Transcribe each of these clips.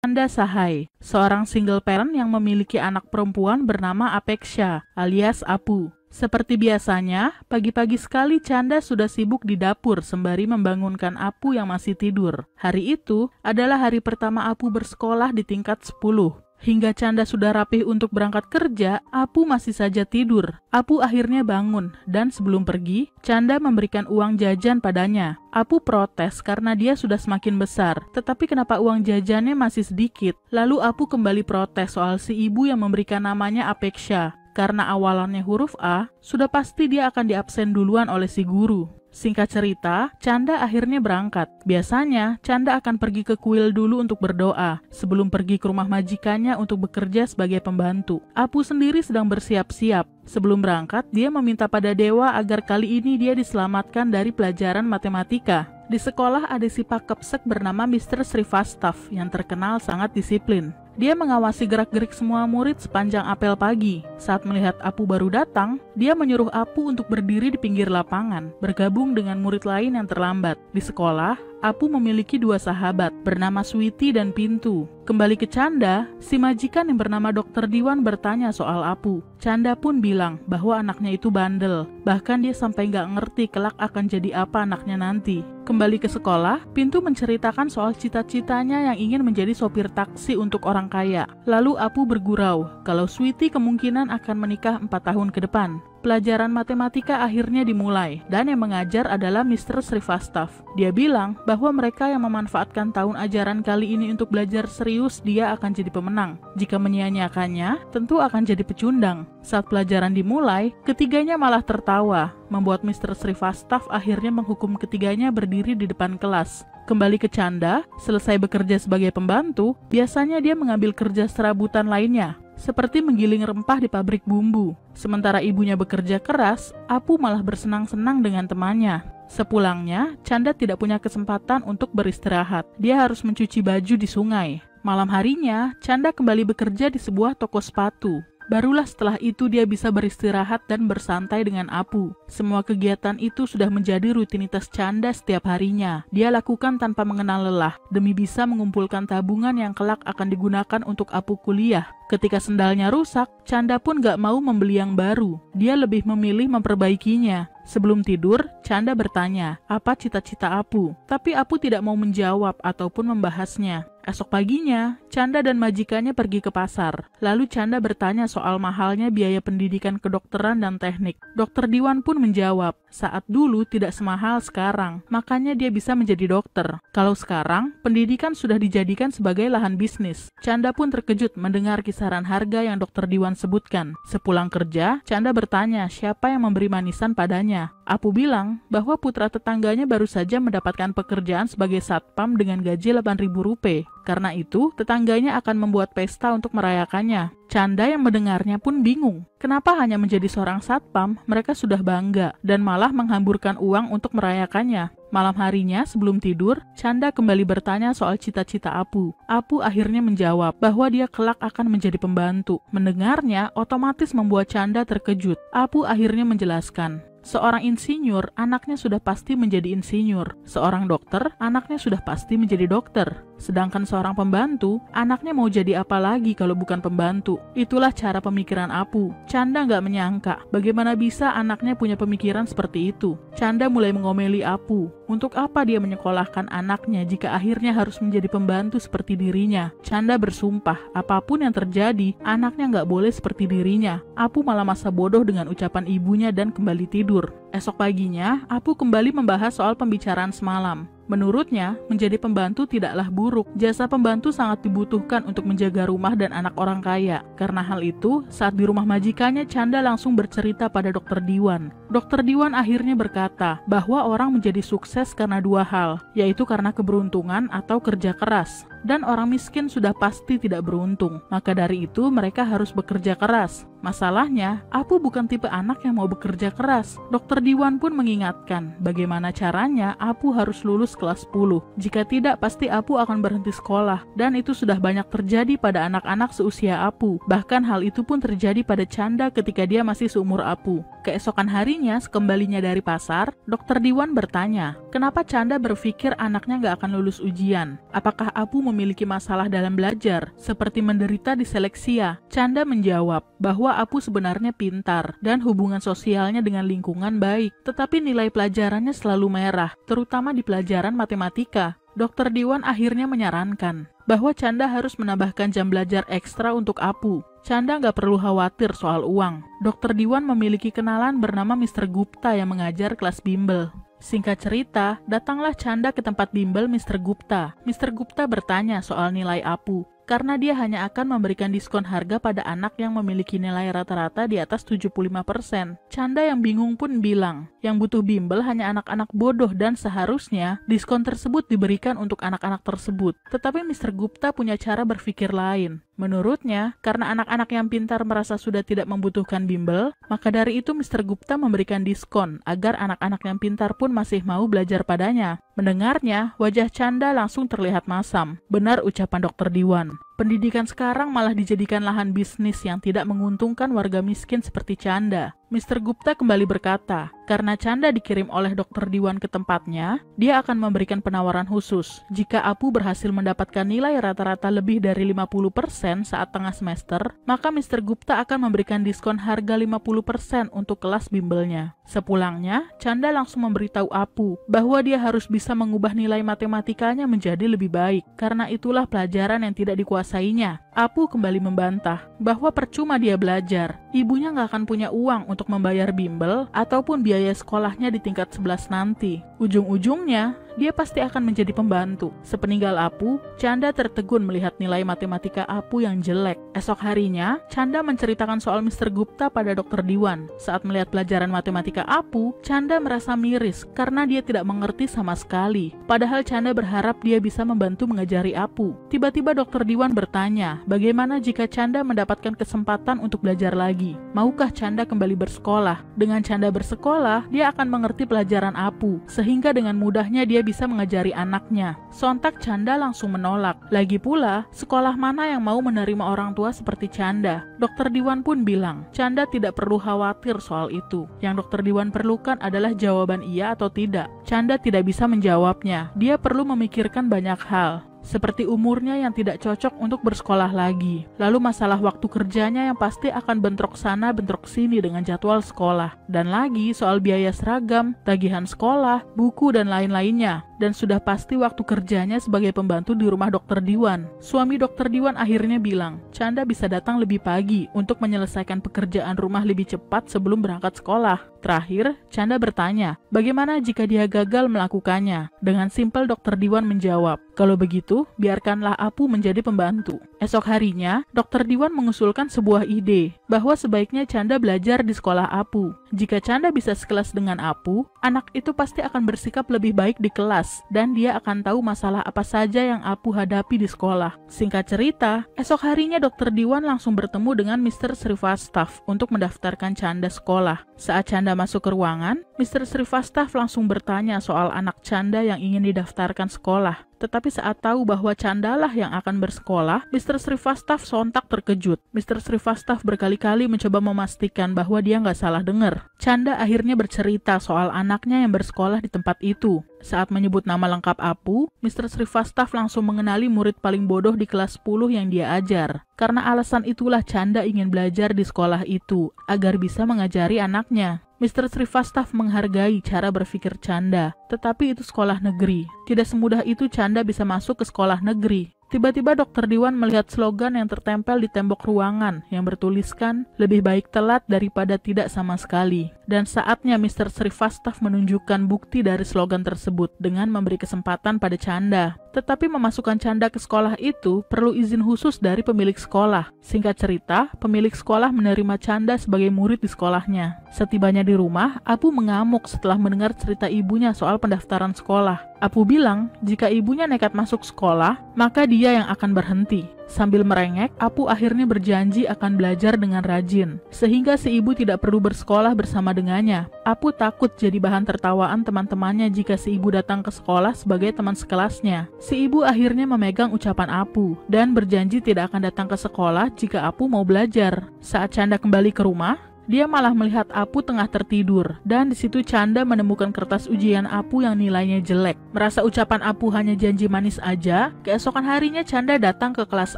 Chanda Sahai, seorang single parent yang memiliki anak perempuan bernama Apeksha alias Apu. Seperti biasanya, pagi-pagi sekali Chanda sudah sibuk di dapur sembari membangunkan Apu yang masih tidur. Hari itu adalah hari pertama Apu bersekolah di tingkat 10. Hingga Chanda sudah rapih untuk berangkat kerja, Apu masih saja tidur. Apu akhirnya bangun, dan sebelum pergi, Chanda memberikan uang jajan padanya. Apu protes karena dia sudah semakin besar, tetapi kenapa uang jajannya masih sedikit? Lalu Apu kembali protes soal si ibu yang memberikan namanya Apeksha. Karena awalannya huruf A, sudah pasti dia akan diabsen duluan oleh si guru. Singkat cerita, Chanda akhirnya berangkat. Biasanya, Chanda akan pergi ke kuil dulu untuk berdoa, sebelum pergi ke rumah majikannya untuk bekerja sebagai pembantu. Apu sendiri sedang bersiap-siap. Sebelum berangkat, dia meminta pada dewa agar kali ini dia diselamatkan dari pelajaran matematika. Di sekolah ada si Pakepsek bernama Mr. Srivastava yang terkenal sangat disiplin. Dia mengawasi gerak-gerik semua murid sepanjang apel pagi. Saat melihat Apu baru datang, dia menyuruh Apu untuk berdiri di pinggir lapangan, bergabung dengan murid lain yang terlambat. Di sekolah, Apu memiliki dua sahabat, bernama Sweety dan Pintu. Kembali ke Chanda, si majikan yang bernama Dr. Diwan bertanya soal Apu. Chanda pun bilang bahwa anaknya itu bandel, bahkan dia sampai nggak ngerti kelak akan jadi apa anaknya nanti. Kembali ke sekolah, Pintu menceritakan soal cita-citanya yang ingin menjadi sopir taksi untuk orang kaya. Lalu Apu bergurau kalau Sweety kemungkinan akan menikah 4 tahun ke depan. Pelajaran matematika akhirnya dimulai, dan yang mengajar adalah Mr. Srivastava. Dia bilang bahwa mereka yang memanfaatkan tahun ajaran kali ini untuk belajar serius, dia akan jadi pemenang. Jika menyia-nyiakannya, tentu akan jadi pecundang. Saat pelajaran dimulai, ketiganya malah tertawa, membuat Mr. Srivastava akhirnya menghukum ketiganya berdiri di depan kelas. Kembali ke Chanda, selesai bekerja sebagai pembantu, biasanya dia mengambil kerja serabutan lainnya, seperti menggiling rempah di pabrik bumbu. Sementara ibunya bekerja keras, Apu malah bersenang-senang dengan temannya. Sepulangnya, Chanda tidak punya kesempatan untuk beristirahat. Dia harus mencuci baju di sungai. Malam harinya, Chanda kembali bekerja di sebuah toko sepatu. Barulah setelah itu dia bisa beristirahat dan bersantai dengan Apu. Semua kegiatan itu sudah menjadi rutinitas Chanda setiap harinya. Dia lakukan tanpa mengenal lelah, demi bisa mengumpulkan tabungan yang kelak akan digunakan untuk Apu kuliah. Ketika sendalnya rusak, Chanda pun gak mau membeli yang baru. Dia lebih memilih memperbaikinya. Sebelum tidur, Chanda bertanya, apa cita-cita Apu? Tapi Apu tidak mau menjawab ataupun membahasnya. Esok paginya, Chanda dan majikannya pergi ke pasar. Lalu Chanda bertanya soal mahalnya biaya pendidikan kedokteran dan teknik. Dr. Diwan pun menjawab, saat dulu tidak semahal sekarang, makanya dia bisa menjadi dokter. Kalau sekarang, pendidikan sudah dijadikan sebagai lahan bisnis. Chanda pun terkejut mendengar kisaran harga yang Dr. Diwan sebutkan. Sepulang kerja, Chanda bertanya siapa yang memberi manisan padanya. Apu bilang bahwa putra tetangganya baru saja mendapatkan pekerjaan sebagai satpam dengan gaji 8.000 rupiah. Karena itu, tetangganya akan membuat pesta untuk merayakannya. Chanda yang mendengarnya pun bingung. Kenapa hanya menjadi seorang satpam, mereka sudah bangga, dan malah menghamburkan uang untuk merayakannya. Malam harinya, sebelum tidur, Chanda kembali bertanya soal cita-cita Apu. Apu akhirnya menjawab bahwa dia kelak akan menjadi pembantu. Mendengarnya, otomatis membuat Chanda terkejut. Apu akhirnya menjelaskan, seorang insinyur, anaknya sudah pasti menjadi insinyur. Seorang dokter, anaknya sudah pasti menjadi dokter. Sedangkan seorang pembantu, anaknya mau jadi apa lagi kalau bukan pembantu? Itulah cara pemikiran Apu. Chanda nggak menyangka bagaimana bisa anaknya punya pemikiran seperti itu. Chanda mulai mengomeli Apu. Untuk apa dia menyekolahkan anaknya jika akhirnya harus menjadi pembantu seperti dirinya? Chanda bersumpah, apapun yang terjadi, anaknya nggak boleh seperti dirinya. Apu malah masa bodoh dengan ucapan ibunya dan kembali tidur. Esok paginya, Apu kembali membahas soal pembicaraan semalam. Menurutnya, menjadi pembantu tidaklah buruk. Jasa pembantu sangat dibutuhkan untuk menjaga rumah dan anak orang kaya. Karena hal itu, saat di rumah majikannya, Chanda langsung bercerita pada Dr. Diwan. Dr. Diwan akhirnya berkata bahwa orang menjadi sukses karena dua hal, yaitu karena keberuntungan atau kerja keras. Dan orang miskin sudah pasti tidak beruntung. Maka dari itu, mereka harus bekerja keras. Masalahnya, Apu bukan tipe anak yang mau bekerja keras. Dr. Diwan pun mengingatkan bagaimana caranya Apu harus lulus kelas 10. Jika tidak, pasti Apu akan berhenti sekolah. Dan itu sudah banyak terjadi pada anak-anak seusia Apu. Bahkan hal itu pun terjadi pada Chanda ketika dia masih seumur Apu. Keesokan harinya, sekembalinya dari pasar, Dr. Diwan bertanya, Kenapa Chanda berpikir anaknya nggak akan lulus ujian? Apakah Apu memiliki masalah dalam belajar, seperti menderita diseleksia? Chanda menjawab bahwa Apu sebenarnya pintar dan hubungan sosialnya dengan lingkungan baik, tetapi nilai pelajarannya selalu merah, terutama di pelajaran matematika. Dr. Diwan akhirnya menyarankan bahwa Chanda harus menambahkan jam belajar ekstra untuk Apu. Chanda nggak perlu khawatir soal uang. Dr. Diwan memiliki kenalan bernama Mr. Gupta yang mengajar kelas bimbel. Singkat cerita, datanglah Chanda ke tempat bimbel Mr. Gupta. Mr. Gupta bertanya soal nilai Apu, karena dia hanya akan memberikan diskon harga pada anak yang memiliki nilai rata-rata di atas 75%. Chanda yang bingung pun bilang, yang butuh bimbel hanya anak-anak bodoh dan seharusnya diskon tersebut diberikan untuk anak-anak tersebut. Tetapi Mr. Gupta punya cara berpikir lain. Menurutnya, karena anak-anak yang pintar merasa sudah tidak membutuhkan bimbel, maka dari itu Mr. Gupta memberikan diskon agar anak-anak yang pintar pun masih mau belajar padanya. Mendengarnya, wajah Chanda langsung terlihat masam. Benar ucapan Dr. Diwan. Pendidikan sekarang malah dijadikan lahan bisnis yang tidak menguntungkan warga miskin seperti Chanda. Mr. Gupta kembali berkata, karena Chanda dikirim oleh Dr. Diwan ke tempatnya, dia akan memberikan penawaran khusus. Jika Apu berhasil mendapatkan nilai rata-rata lebih dari 50% saat tengah semester, maka Mr. Gupta akan memberikan diskon harga 50% untuk kelas bimbelnya. Sepulangnya, Chanda langsung memberitahu Apu bahwa dia harus bisa mengubah nilai matematikanya menjadi lebih baik, karena itulah pelajaran yang tidak dikuasainya. Apu kembali membantah bahwa percuma dia belajar, ibunya nggak akan punya uang untuk membayar bimbel ataupun biaya sekolahnya di tingkat 11 nanti. Ujung-ujungnya, dia pasti akan menjadi pembantu. Sepeninggal Apu, Chanda tertegun melihat nilai matematika Apu yang jelek. Esok harinya, Chanda menceritakan soal Mr. Gupta pada Dr. Diwan. Saat melihat pelajaran matematika Apu, Chanda merasa miris karena dia tidak mengerti sama sekali. Padahal Chanda berharap dia bisa membantu mengajari Apu. Tiba-tiba Dr. Diwan bertanya, bagaimana jika Chanda mendapatkan kesempatan untuk belajar lagi? Maukah Chanda kembali bersekolah? Dengan Chanda bersekolah, dia akan mengerti pelajaran Apu, sehingga dengan mudahnya dia bisa mengajari anaknya. Sontak Chanda langsung menolak. Lagi pula, sekolah mana yang mau menerima orang tua seperti Chanda? Dr. Diwan pun bilang, Chanda tidak perlu khawatir soal itu. Yang Dr. Diwan perlukan adalah jawaban iya atau tidak. Chanda tidak bisa menjawabnya. Dia perlu memikirkan banyak hal, seperti umurnya yang tidak cocok untuk bersekolah lagi. Lalu masalah waktu kerjanya yang pasti akan bentrok sana bentrok sini dengan jadwal sekolah. Dan lagi soal biaya seragam, tagihan sekolah, buku dan lain-lainnya. Dan sudah pasti waktu kerjanya sebagai pembantu di rumah Dr. Diwan. Suami Dr. Diwan akhirnya bilang, Chanda bisa datang lebih pagi untuk menyelesaikan pekerjaan rumah lebih cepat sebelum berangkat sekolah. Terakhir, Chanda bertanya, bagaimana jika dia gagal melakukannya? Dengan simpel Dr. Diwan menjawab, kalau begitu, biarkanlah Apu menjadi pembantu. Esok harinya, Dr. Diwan mengusulkan sebuah ide, bahwa sebaiknya Chanda belajar di sekolah Apu. Jika Chanda bisa sekelas dengan Apu, anak itu pasti akan bersikap lebih baik di kelas, dan dia akan tahu masalah apa saja yang Apu hadapi di sekolah. Singkat cerita, esok harinya Dr. Diwan langsung bertemu dengan Mr. Srivastava untuk mendaftarkan Chanda sekolah. Saat Chanda masuk ke ruangan, Mr. Srivastava langsung bertanya soal anak Chanda yang ingin didaftarkan sekolah. Tetapi saat tahu bahwa Chanda lah yang akan bersekolah, Mr. Srivastava sontak terkejut. Mr. Srivastava berkali-kali mencoba memastikan bahwa dia nggak salah dengar. Chanda akhirnya bercerita soal anaknya yang bersekolah di tempat itu. Saat menyebut nama lengkap Apu, Mr. Srivastava langsung mengenali murid paling bodoh di kelas 10 yang dia ajar. Karena alasan itulah Chanda ingin belajar di sekolah itu, agar bisa mengajari anaknya. Mr. Srivastava menghargai cara berpikir Chanda, tetapi itu sekolah negeri. Tidak semudah itu Chanda bisa masuk ke sekolah negeri. Tiba-tiba Dr. Diwan melihat slogan yang tertempel di tembok ruangan yang bertuliskan, lebih baik telat daripada tidak sama sekali. Dan saatnya Mr. Srivastava menunjukkan bukti dari slogan tersebut dengan memberi kesempatan pada Chanda. Tetapi memasukkan Chanda ke sekolah itu perlu izin khusus dari pemilik sekolah. Singkat cerita, pemilik sekolah menerima Chanda sebagai murid di sekolahnya. Setibanya di rumah, Apu mengamuk setelah mendengar cerita ibunya soal pendaftaran sekolah. Apu bilang, jika ibunya nekat masuk sekolah, maka dia yang akan berhenti. Sambil merengek, Apu akhirnya berjanji akan belajar dengan rajin, sehingga si ibu tidak perlu bersekolah bersama dengannya. Apu takut jadi bahan tertawaan teman-temannya jika si ibu datang ke sekolah sebagai teman sekelasnya. Si ibu akhirnya memegang ucapan Apu, dan berjanji tidak akan datang ke sekolah jika Apu mau belajar. Saat Chanda kembali ke rumah, dia malah melihat Apu tengah tertidur, dan di situ Chanda menemukan kertas ujian Apu yang nilainya jelek. Merasa ucapan Apu hanya janji manis aja, keesokan harinya Chanda datang ke kelas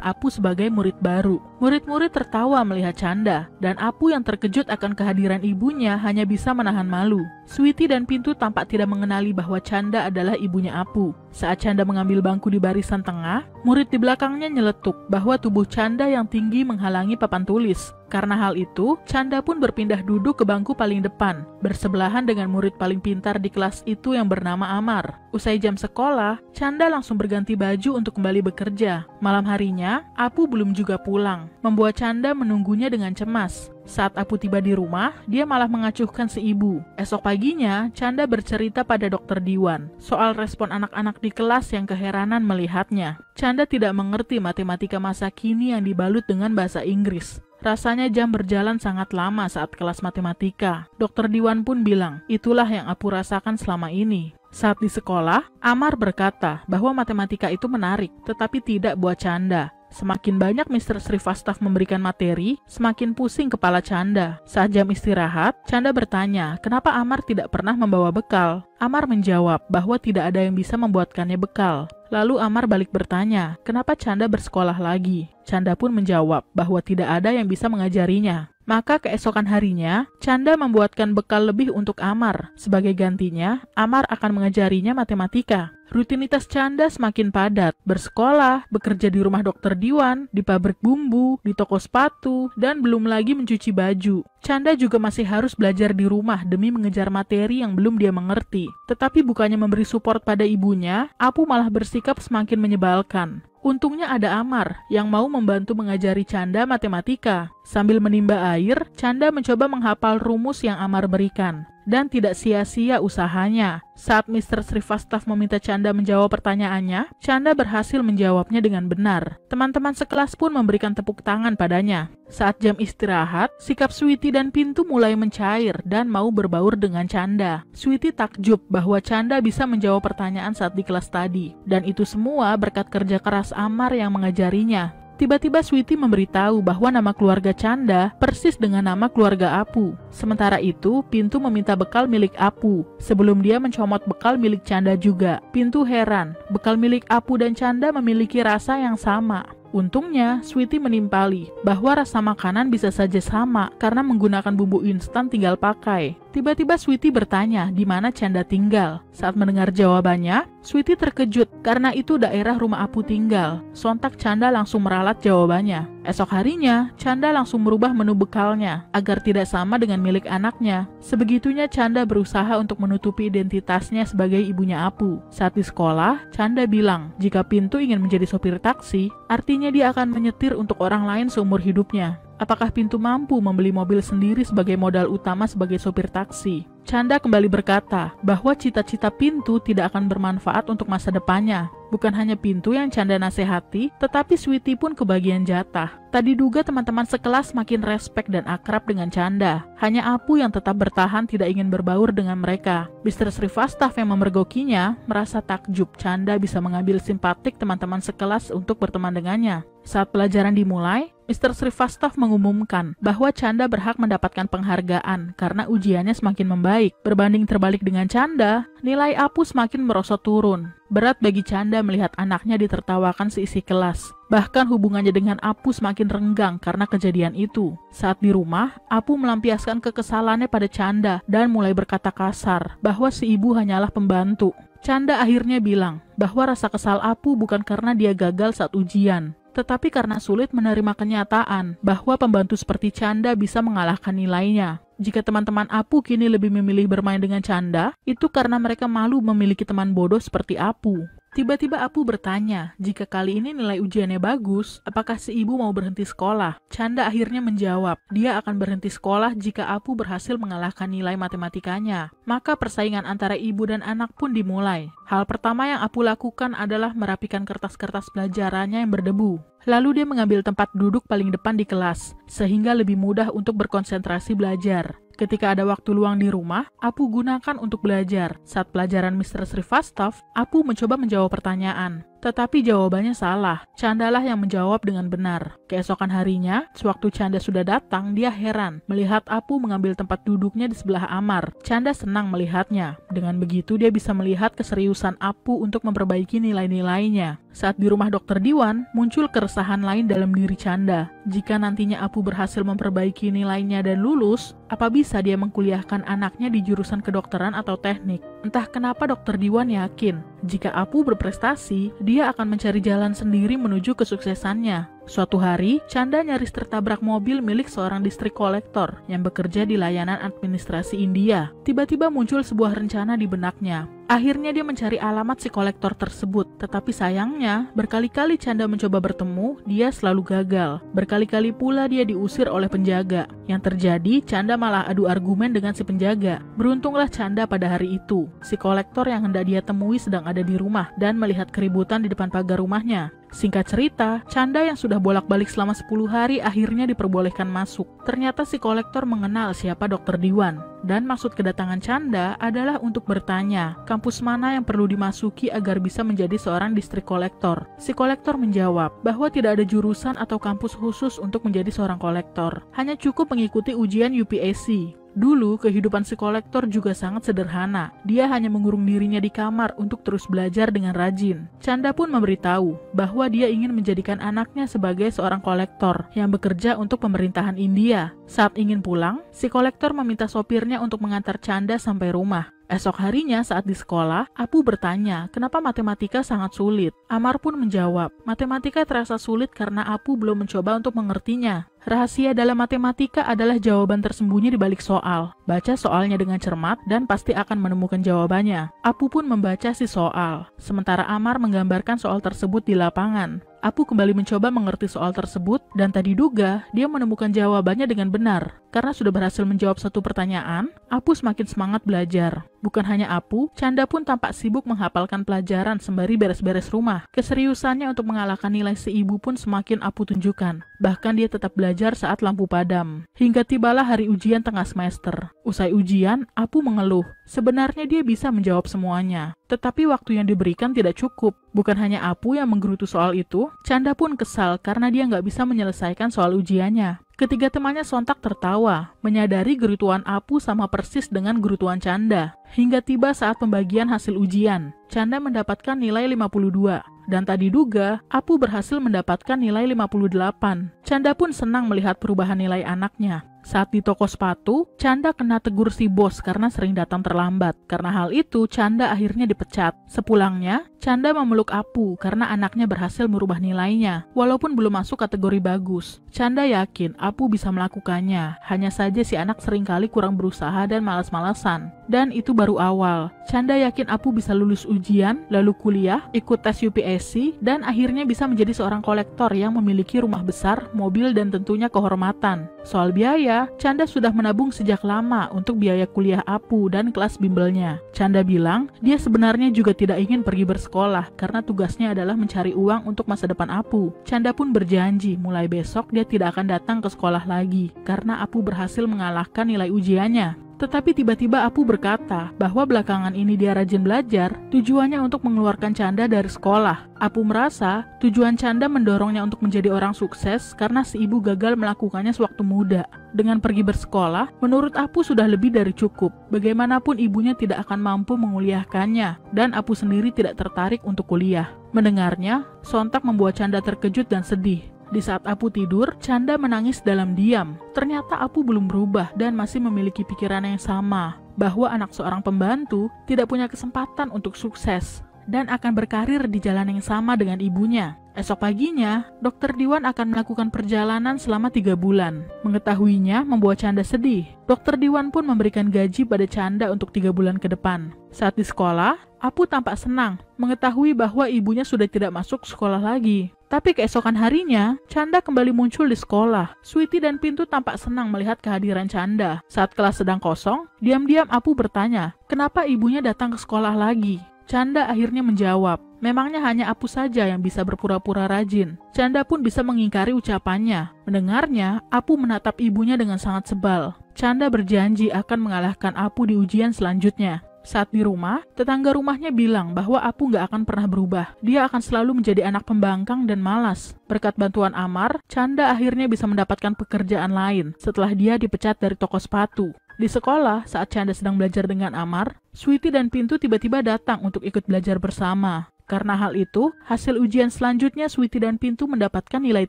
Apu sebagai murid baru. Murid-murid tertawa melihat Chanda, dan Apu yang terkejut akan kehadiran ibunya hanya bisa menahan malu. Sweety dan Pintu tampak tidak mengenali bahwa Chanda adalah ibunya Apu. Saat Chanda mengambil bangku di barisan tengah, murid di belakangnya nyeletuk bahwa tubuh Chanda yang tinggi menghalangi papan tulis. Karena hal itu, Chanda pun berpindah duduk ke bangku paling depan, bersebelahan dengan murid paling pintar di kelas itu yang bernama Amar. Usai jam sekolah, Chanda langsung berganti baju untuk kembali bekerja. Malam harinya, Apu belum juga pulang, membuat Chanda menunggunya dengan cemas. Saat Apu tiba di rumah, dia malah mengacuhkan si ibu. Esok paginya, Chanda bercerita pada dokter Diwan soal respon anak-anak di kelas yang keheranan melihatnya. Chanda tidak mengerti matematika masa kini yang dibalut dengan bahasa Inggris. Rasanya jam berjalan sangat lama saat kelas matematika. Dokter Diwan pun bilang, itulah yang Apu rasakan selama ini. Saat di sekolah, Amar berkata bahwa matematika itu menarik, tetapi tidak buat Chanda. Semakin banyak Mr. Srivastava memberikan materi, semakin pusing kepala Chanda. Saat jam istirahat, Chanda bertanya, kenapa Amar tidak pernah membawa bekal? Amar menjawab bahwa tidak ada yang bisa membuatkannya bekal. Lalu Amar balik bertanya, kenapa Chanda bersekolah lagi? Chanda pun menjawab bahwa tidak ada yang bisa mengajarinya. Maka keesokan harinya, Chanda membuatkan bekal lebih untuk Amar. Sebagai gantinya, Amar akan mengajarinya matematika. Rutinitas Chanda semakin padat, bersekolah, bekerja di rumah dokter Diwan, di pabrik bumbu, di toko sepatu, dan belum lagi mencuci baju. Chanda juga masih harus belajar di rumah demi mengejar materi yang belum dia mengerti. Tetapi bukannya memberi support pada ibunya, Apu malah bersikap semakin menyebalkan. Untungnya ada Amar yang mau membantu mengajari Chanda matematika. Sambil menimba air, Chanda mencoba menghafal rumus yang Amar berikan. Dan tidak sia-sia usahanya. Saat Mr. Srivastava meminta Chanda menjawab pertanyaannya, Chanda berhasil menjawabnya dengan benar. Teman-teman sekelas pun memberikan tepuk tangan padanya. Saat jam istirahat, sikap Sweety dan Pintu mulai mencair dan mau berbaur dengan Chanda. Sweety takjub bahwa Chanda bisa menjawab pertanyaan saat di kelas tadi. Dan itu semua berkat kerja keras Amar yang mengajarinya. Tiba-tiba Sweety memberitahu bahwa nama keluarga Chanda persis dengan nama keluarga Apu. Sementara itu, Pintu meminta bekal milik Apu. Sebelum dia mencomot bekal milik Chanda juga. Pintu heran, bekal milik Apu dan Chanda memiliki rasa yang sama. Untungnya, Sweety menimpali bahwa rasa makanan bisa saja sama karena menggunakan bumbu instan tinggal pakai. Tiba-tiba Sweety bertanya di mana Chanda tinggal. Saat mendengar jawabannya, Sweety terkejut karena itu daerah rumah Apu tinggal. Sontak Chanda langsung meralat jawabannya. Esok harinya, Chanda langsung merubah menu bekalnya agar tidak sama dengan milik anaknya. Sebegitunya Chanda berusaha untuk menutupi identitasnya sebagai ibunya Apu. Saat di sekolah, Chanda bilang jika Pintu ingin menjadi sopir taksi, artinya dia akan menyetir untuk orang lain seumur hidupnya. Apakah Pintu mampu membeli mobil sendiri sebagai modal utama sebagai sopir taksi? Chanda kembali berkata bahwa cita-cita Pintu tidak akan bermanfaat untuk masa depannya. Bukan hanya Pintu yang Chanda nasihati, tetapi Sweety pun kebagian jatah. Tadi duga teman-teman sekelas makin respek dan akrab dengan Chanda. Hanya Apu yang tetap bertahan tidak ingin berbaur dengan mereka. Mr. Srivastava yang memergokinya merasa takjub Chanda bisa mengambil simpatik teman-teman sekelas untuk berteman dengannya. Saat pelajaran dimulai, Mr. Srivastava mengumumkan bahwa Chanda berhak mendapatkan penghargaan karena ujiannya semakin membaik. Berbanding terbalik dengan Chanda, nilai Apu semakin merosot turun. Berat bagi Chanda melihat anaknya ditertawakan seisi kelas. Bahkan hubungannya dengan Apu semakin renggang karena kejadian itu. Saat di rumah, Apu melampiaskan kekesalannya pada Chanda dan mulai berkata kasar bahwa si ibu hanyalah pembantu. Chanda akhirnya bilang bahwa rasa kesal Apu bukan karena dia gagal saat ujian, tetapi karena sulit menerima kenyataan bahwa pembantu seperti Chanda bisa mengalahkan nilainya. Jika teman-teman Apu kini lebih memilih bermain dengan Chanda, itu karena mereka malu memiliki teman bodoh seperti Apu. Tiba-tiba Apu bertanya, jika kali ini nilai ujiannya bagus, apakah si ibu mau berhenti sekolah? Chanda akhirnya menjawab, dia akan berhenti sekolah jika Apu berhasil mengalahkan nilai matematikanya. Maka persaingan antara ibu dan anak pun dimulai. Hal pertama yang Apu lakukan adalah merapikan kertas-kertas pelajarannya yang berdebu. Lalu dia mengambil tempat duduk paling depan di kelas, sehingga lebih mudah untuk berkonsentrasi belajar. Ketika ada waktu luang di rumah, Apu gunakan untuk belajar. Saat pelajaran Mr. Srivastava, Apu mencoba menjawab pertanyaan. Tetapi jawabannya salah. Chandalah yang menjawab dengan benar. Keesokan harinya, sewaktu Chanda sudah datang, dia heran melihat Apu mengambil tempat duduknya di sebelah Amar. Chanda senang melihatnya. Dengan begitu dia bisa melihat keseriusan Apu untuk memperbaiki nilai-nilainya. Saat di rumah Dr. Diwan, muncul keresahan lain dalam diri Chanda. Jika nantinya Apu berhasil memperbaiki nilainya dan lulus, apa bisa dia mengkuliahkan anaknya di jurusan kedokteran atau teknik? Entah kenapa Dr. Diwan yakin, jika Apu berprestasi, dia akan mencari jalan sendiri menuju kesuksesannya. Suatu hari, Chanda nyaris tertabrak mobil milik seorang distrik kolektor yang bekerja di layanan administrasi India. Tiba-tiba muncul sebuah rencana di benaknya. Akhirnya dia mencari alamat si kolektor tersebut, tetapi sayangnya, berkali-kali Chanda mencoba bertemu, dia selalu gagal. Berkali-kali pula dia diusir oleh penjaga. Yang terjadi, Chanda malah adu argumen dengan si penjaga. Beruntunglah Chanda pada hari itu. Si kolektor yang hendak dia temui sedang ada di rumah dan melihat keributan di depan pagar rumahnya. Singkat cerita, Chanda yang sudah bolak-balik selama 10 hari akhirnya diperbolehkan masuk. Ternyata si kolektor mengenal siapa Dr. Diwan. Dan maksud kedatangan Chanda adalah untuk bertanya, kampus mana yang perlu dimasuki agar bisa menjadi seorang distrik kolektor. Si kolektor menjawab bahwa tidak ada jurusan atau kampus khusus untuk menjadi seorang kolektor. Hanya cukup mengikuti ujian UPSC. Dulu, kehidupan si kolektor juga sangat sederhana. Dia hanya mengurung dirinya di kamar untuk terus belajar dengan rajin. Chanda pun memberitahu bahwa dia ingin menjadikan anaknya sebagai seorang kolektor yang bekerja untuk pemerintahan India. Saat ingin pulang, si kolektor meminta sopirnya untuk mengantar Chanda sampai rumah. Esok harinya saat di sekolah, Apu bertanya kenapa matematika sangat sulit. Amar pun menjawab, matematika terasa sulit karena Apu belum mencoba untuk mengertinya. Rahasia dalam matematika adalah jawaban tersembunyi di balik soal. Baca soalnya dengan cermat dan pasti akan menemukan jawabannya. Apu pun membaca si soal, sementara Amar menggambarkan soal tersebut di lapangan. Apu kembali mencoba mengerti soal tersebut dan tak diduga dia menemukan jawabannya dengan benar. Karena sudah berhasil menjawab satu pertanyaan, Apu semakin semangat belajar. Bukan hanya Apu, Chanda pun tampak sibuk menghafalkan pelajaran sembari beres-beres rumah. Keseriusannya untuk mengalahkan nilai si ibu pun semakin Apu tunjukkan. Bahkan dia tetap belajar saat lampu padam. Hingga tibalah hari ujian tengah semester. Usai ujian, Apu mengeluh. Sebenarnya dia bisa menjawab semuanya. Tetapi waktu yang diberikan tidak cukup. Bukan hanya Apu yang menggerutu soal itu, Chanda pun kesal karena dia nggak bisa menyelesaikan soal ujiannya. Ketiga temannya sontak tertawa, menyadari gerutuan Apu sama persis dengan gerutuan Chanda. Hingga tiba saat pembagian hasil ujian, Chanda mendapatkan nilai 52. Dan tak diduga, Apu berhasil mendapatkan nilai 58. Chanda pun senang melihat perubahan nilai anaknya. Saat di toko sepatu, Chanda kena tegur si bos karena sering datang terlambat. Karena hal itu, Chanda akhirnya dipecat. Sepulangnya, Chanda memeluk Apu karena anaknya berhasil merubah nilainya. Walaupun belum masuk kategori bagus, Chanda yakin Apu bisa melakukannya. Hanya saja si anak seringkali kurang berusaha dan malas-malasan. Dan itu baru awal. Chanda yakin Apu bisa lulus ujian, lalu kuliah, ikut tes UPSC, dan akhirnya bisa menjadi seorang kolektor yang memiliki rumah besar, mobil, dan tentunya kehormatan. Soal biaya, Chanda sudah menabung sejak lama untuk biaya kuliah Apu dan kelas bimbelnya. Chanda bilang, dia sebenarnya juga tidak ingin pergi bersekolah karena tugasnya adalah mencari uang untuk masa depan Apu. Chanda pun berjanji mulai besok dia tidak akan datang ke sekolah lagi karena Apu berhasil mengalahkan nilai ujiannya. Tetapi tiba-tiba Apu berkata bahwa belakangan ini dia rajin belajar, tujuannya untuk mengeluarkan Chanda dari sekolah. Apu merasa tujuan Chanda mendorongnya untuk menjadi orang sukses karena si ibu gagal melakukannya sewaktu muda. Dengan pergi bersekolah, menurut Apu sudah lebih dari cukup. Bagaimanapun ibunya tidak akan mampu menguliahkannya, dan Apu sendiri tidak tertarik untuk kuliah. Mendengarnya, sontak membuat Chanda terkejut dan sedih. Di saat Apu tidur, Chanda menangis dalam diam. Ternyata Apu belum berubah dan masih memiliki pikiran yang sama, bahwa anak seorang pembantu tidak punya kesempatan untuk sukses dan akan berkarir di jalan yang sama dengan ibunya. Esok paginya, Dr. Diwan akan melakukan perjalanan selama 3 bulan. Mengetahuinya membuat Chanda sedih. Dr. Diwan pun memberikan gaji pada Chanda untuk 3 bulan ke depan. Saat di sekolah, Apu tampak senang mengetahui bahwa ibunya sudah tidak masuk sekolah lagi. Tapi keesokan harinya, Chanda kembali muncul di sekolah. Sweety dan Pintu tampak senang melihat kehadiran Chanda. Saat kelas sedang kosong, diam-diam Apu bertanya, kenapa ibunya datang ke sekolah lagi? Chanda akhirnya menjawab, memangnya hanya Apu saja yang bisa berpura-pura rajin. Chanda pun bisa mengingkari ucapannya. Mendengarnya, Apu menatap ibunya dengan sangat sebal. Chanda berjanji akan mengalahkan Apu di ujian selanjutnya. Saat di rumah, tetangga rumahnya bilang bahwa Apu nggak akan pernah berubah. Dia akan selalu menjadi anak pembangkang dan malas. Berkat bantuan Amar, Chanda akhirnya bisa mendapatkan pekerjaan lain setelah dia dipecat dari toko sepatu. Di sekolah, saat Chanda sedang belajar dengan Amar, Sweety dan Pintu tiba-tiba datang untuk ikut belajar bersama. Karena hal itu, hasil ujian selanjutnya Sweety dan Pintu mendapatkan nilai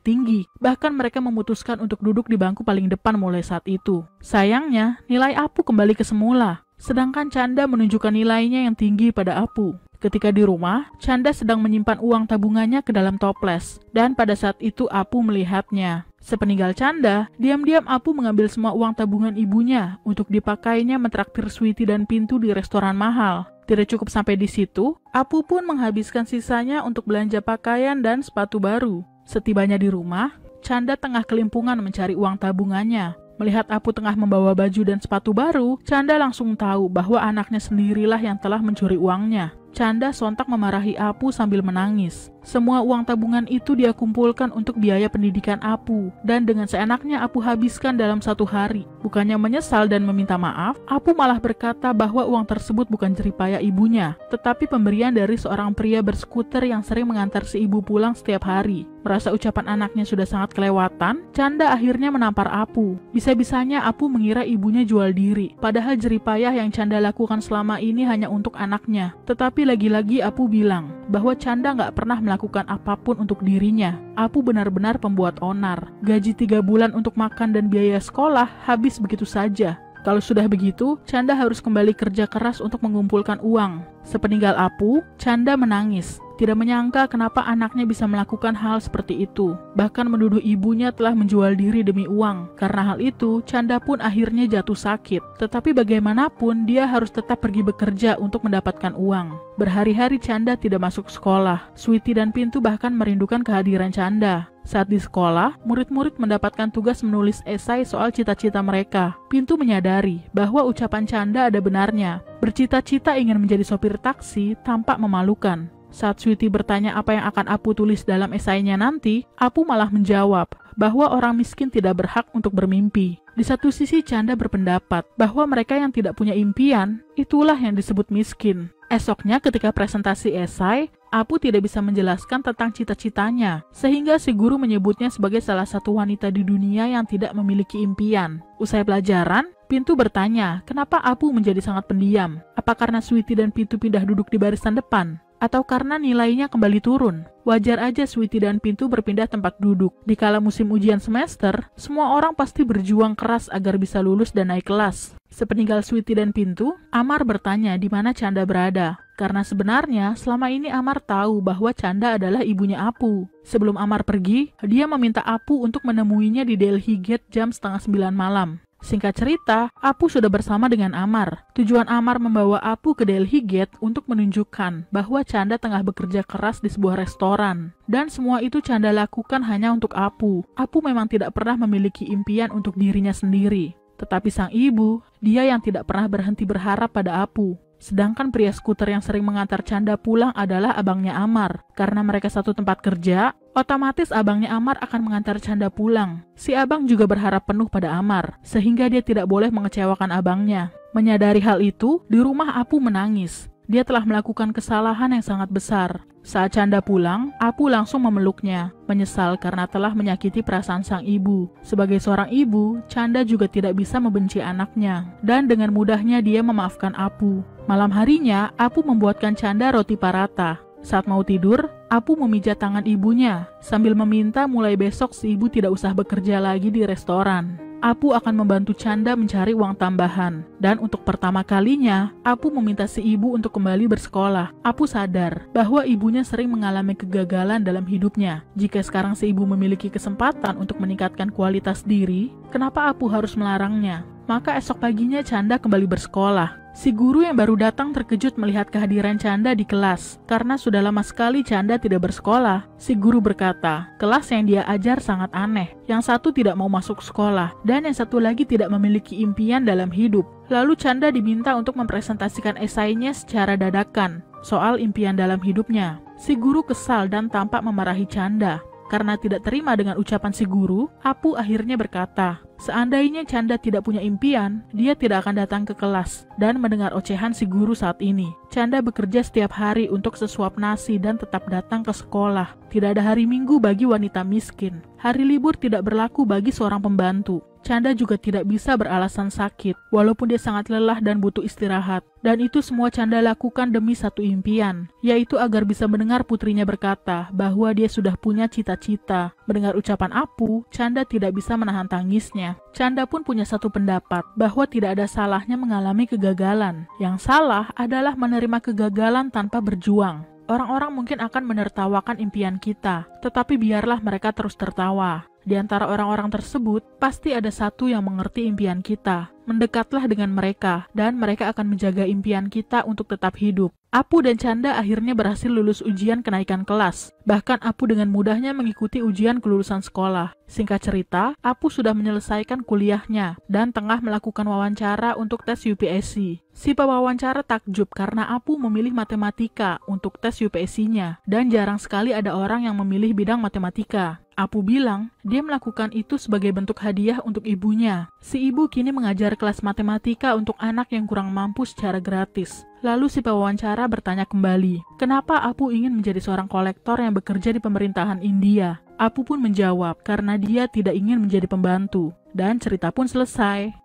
tinggi. Bahkan mereka memutuskan untuk duduk di bangku paling depan mulai saat itu. Sayangnya, nilai Apu kembali ke semula. Sedangkan Chanda menunjukkan nilainya yang tinggi pada Apu. Ketika di rumah, Chanda sedang menyimpan uang tabungannya ke dalam toples. Dan pada saat itu Apu melihatnya. Sepeninggal Chanda, diam-diam Apu mengambil semua uang tabungan ibunya untuk dipakainya mentraktir Sweety dan Pintu di restoran mahal. Tidak cukup sampai di situ, Apu pun menghabiskan sisanya untuk belanja pakaian dan sepatu baru. Setibanya di rumah, Chanda tengah kelimpungan mencari uang tabungannya. Melihat Apu tengah membawa baju dan sepatu baru, Chanda langsung tahu bahwa anaknya sendirilah yang telah mencuri uangnya. Chanda sontak memarahi Apu sambil menangis. Semua uang tabungan itu dia kumpulkan untuk biaya pendidikan Apu, dan dengan seenaknya Apu habiskan dalam 1 hari. Bukannya menyesal dan meminta maaf, Apu malah berkata bahwa uang tersebut bukan jeripaya ibunya, tetapi pemberian dari seorang pria berskuter yang sering mengantar si ibu pulang setiap hari. Merasa ucapan anaknya sudah sangat kelewatan, Chanda akhirnya menampar Apu. Bisa-bisanya Apu mengira ibunya jual diri, padahal jeripayah yang Chanda lakukan selama ini hanya untuk anaknya. Tetapi lagi-lagi Apu bilang bahwa Chanda nggak pernah melakukan apapun untuk dirinya. Apu benar-benar pembuat onar. Gaji 3 bulan untuk makan dan biaya sekolah habis begitu saja. Kalau sudah begitu, Chanda harus kembali kerja keras untuk mengumpulkan uang. Sepeninggal Apu, Chanda menangis. Tidak menyangka kenapa anaknya bisa melakukan hal seperti itu. Bahkan menuduh ibunya telah menjual diri demi uang. Karena hal itu, Chanda pun akhirnya jatuh sakit. Tetapi bagaimanapun, dia harus tetap pergi bekerja untuk mendapatkan uang. Berhari-hari Chanda tidak masuk sekolah. Sweety dan Pintu bahkan merindukan kehadiran Chanda. Saat di sekolah, murid-murid mendapatkan tugas menulis esai soal cita-cita mereka. Pintu menyadari bahwa ucapan Chanda ada benarnya. Bercita-cita ingin menjadi sopir taksi tampak memalukan. Saat Sweety bertanya apa yang akan Apu tulis dalam esainya nanti, Apu malah menjawab bahwa orang miskin tidak berhak untuk bermimpi. Di satu sisi Chanda berpendapat bahwa mereka yang tidak punya impian, itulah yang disebut miskin. Esoknya ketika presentasi esai, Apu tidak bisa menjelaskan tentang cita-citanya, sehingga si guru menyebutnya sebagai salah satu wanita di dunia yang tidak memiliki impian. Usai pelajaran, Pintu bertanya kenapa Apu menjadi sangat pendiam. Apa karena Sweety dan Pintu pindah duduk di barisan depan? Atau karena nilainya kembali turun? Wajar aja Sweety dan Pintu berpindah tempat duduk. Dikala musim ujian semester, semua orang pasti berjuang keras agar bisa lulus dan naik kelas. Sepeninggal Sweety dan Pintu, Amar bertanya di mana Chanda berada. Karena sebenarnya selama ini Amar tahu bahwa Chanda adalah ibunya Apu. Sebelum Amar pergi, dia meminta Apu untuk menemuinya di Delhi Gate jam 8:30 malam. Singkat cerita, Apu sudah bersama dengan Amar. Tujuan Amar membawa Apu ke Delhi Gate untuk menunjukkan bahwa Chanda tengah bekerja keras di sebuah restoran. Dan semua itu Chanda lakukan hanya untuk Apu. Apu memang tidak pernah memiliki impian untuk dirinya sendiri. Tetapi sang ibu, dia yang tidak pernah berhenti berharap pada Apu. Sedangkan pria skuter yang sering mengantar Chanda pulang adalah abangnya Amar. Karena mereka satu tempat kerja, otomatis abangnya Amar akan mengantar Chanda pulang. Si abang juga berharap penuh pada Amar, sehingga dia tidak boleh mengecewakan abangnya. Menyadari hal itu, di rumah Apu menangis. Dia telah melakukan kesalahan yang sangat besar. Saat Chanda pulang, Apu langsung memeluknya, menyesal karena telah menyakiti perasaan sang ibu. Sebagai seorang ibu, Chanda juga tidak bisa membenci anaknya, dan dengan mudahnya dia memaafkan Apu. Malam harinya, Apu membuatkan Chanda roti paratha. Saat mau tidur, Apu memijat tangan ibunya, sambil meminta mulai besok si ibu tidak usah bekerja lagi di restoran. Apu akan membantu Chanda mencari uang tambahan. Dan untuk pertama kalinya, Apu meminta si ibu untuk kembali bersekolah. Apu sadar bahwa ibunya sering mengalami kegagalan dalam hidupnya. Jika sekarang si ibu memiliki kesempatan untuk meningkatkan kualitas diri, kenapa Apu harus melarangnya? Maka esok paginya Chanda kembali bersekolah. Si guru yang baru datang terkejut melihat kehadiran Chanda di kelas. Karena sudah lama sekali Chanda tidak bersekolah, si guru berkata, kelas yang dia ajar sangat aneh. Yang satu tidak mau masuk sekolah, dan yang satu lagi tidak memiliki impian dalam hidup. Lalu Chanda diminta untuk mempresentasikan esainya secara dadakan soal impian dalam hidupnya. Si guru kesal dan tampak memarahi Chanda. Karena tidak terima dengan ucapan si guru, Apu akhirnya berkata, Seandainya Chanda tidak punya impian, dia tidak akan datang ke kelas dan mendengar ocehan si guru saat ini. Chanda bekerja setiap hari untuk sesuap nasi dan tetap datang ke sekolah. Tidak ada hari Minggu bagi wanita miskin. Hari libur tidak berlaku bagi seorang pembantu. Chanda juga tidak bisa beralasan sakit, walaupun dia sangat lelah dan butuh istirahat. Dan itu semua Chanda lakukan demi satu impian, yaitu agar bisa mendengar putrinya berkata bahwa dia sudah punya cita-cita. Mendengar ucapan Apu, Chanda tidak bisa menahan tangisnya. Chanda pun punya satu pendapat, bahwa tidak ada salahnya mengalami kegagalan. Yang salah adalah menerima kegagalan tanpa berjuang. Orang-orang mungkin akan menertawakan impian kita, tetapi biarlah mereka terus tertawa. Di antara orang-orang tersebut, pasti ada satu yang mengerti impian kita. Mendekatlah dengan mereka, dan mereka akan menjaga impian kita untuk tetap hidup. Apu dan Chanda akhirnya berhasil lulus ujian kenaikan kelas. Bahkan Apu dengan mudahnya mengikuti ujian kelulusan sekolah. Singkat cerita, Apu sudah menyelesaikan kuliahnya dan tengah melakukan wawancara untuk tes UPSC. Si pewawancara takjub karena Apu memilih matematika untuk tes UPSC-nya, dan jarang sekali ada orang yang memilih bidang matematika. Apu bilang, dia melakukan itu sebagai bentuk hadiah untuk ibunya. Si ibu kini mengajar kelas matematika untuk anak yang kurang mampu secara gratis. Lalu si pewawancara bertanya kembali, kenapa Apu ingin menjadi seorang kolektor yang bekerja di pemerintahan India? Apu pun menjawab, karena dia tidak ingin menjadi pembantu. Dan cerita pun selesai.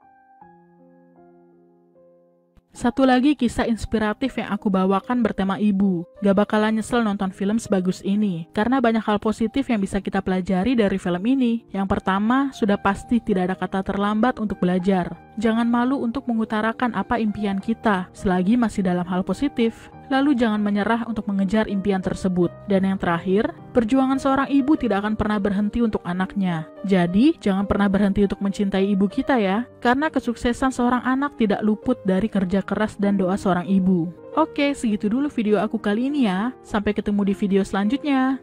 Satu lagi kisah inspiratif yang aku bawakan bertema ibu. Gak bakalan nyesel nonton film sebagus ini, karena banyak hal positif yang bisa kita pelajari dari film ini. Yang pertama, sudah pasti tidak ada kata terlambat untuk belajar. Jangan malu untuk mengutarakan apa impian kita, selagi masih dalam hal positif. Lalu jangan menyerah untuk mengejar impian tersebut. Dan yang terakhir, perjuangan seorang ibu tidak akan pernah berhenti untuk anaknya. Jadi, jangan pernah berhenti untuk mencintai ibu kita ya. Karena kesuksesan seorang anak tidak luput dari kerja keras dan doa seorang ibu. Oke, segitu dulu video aku kali ini ya. Sampai ketemu di video selanjutnya.